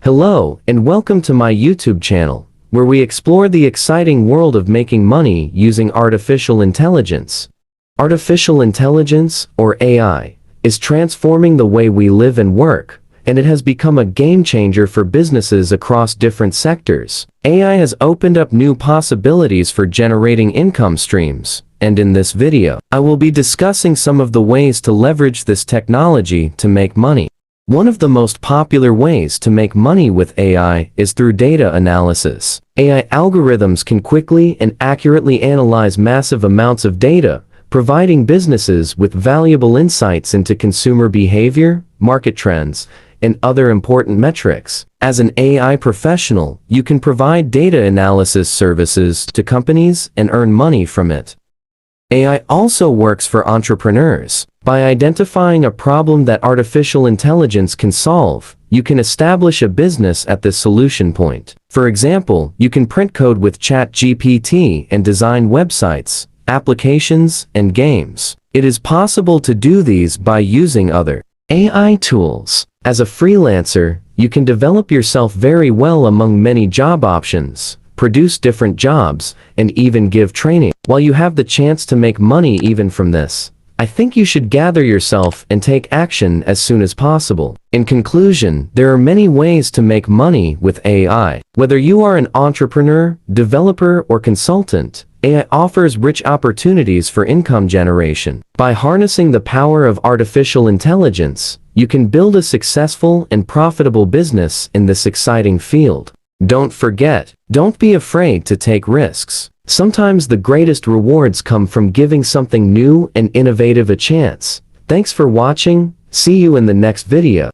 Hello, and welcome to my YouTube channel, where we explore the exciting world of making money using artificial intelligence. Artificial intelligence, or AI, is transforming the way we live and work, and it has become a game changer for businesses across different sectors. AI has opened up new possibilities for generating income streams, and in this video, I will be discussing some of the ways to leverage this technology to make money. One of the most popular ways to make money with AI is through data analysis. AI algorithms can quickly and accurately analyze massive amounts of data, providing businesses with valuable insights into consumer behavior, market trends, and other important metrics. As an AI professional, you can provide data analysis services to companies and earn money from it. AI also works for entrepreneurs. By identifying a problem that artificial intelligence can solve, you can establish a business at this solution point. For example, you can print code with ChatGPT and design websites, applications, and games. It is possible to do these by using other AI tools. As a freelancer, you can develop yourself very well among many job options, produce different jobs, and even give training. While you have the chance to make money even from this, I think you should gather yourself and take action as soon as possible. In conclusion, there are many ways to make money with AI. Whether you are an entrepreneur, developer, or consultant, AI offers rich opportunities for income generation. By harnessing the power of artificial intelligence, you can build a successful and profitable business in this exciting field. Don't forget, don't be afraid to take risks. Sometimes the greatest rewards come from giving something new and innovative a chance. Thanks for watching. See you in the next video.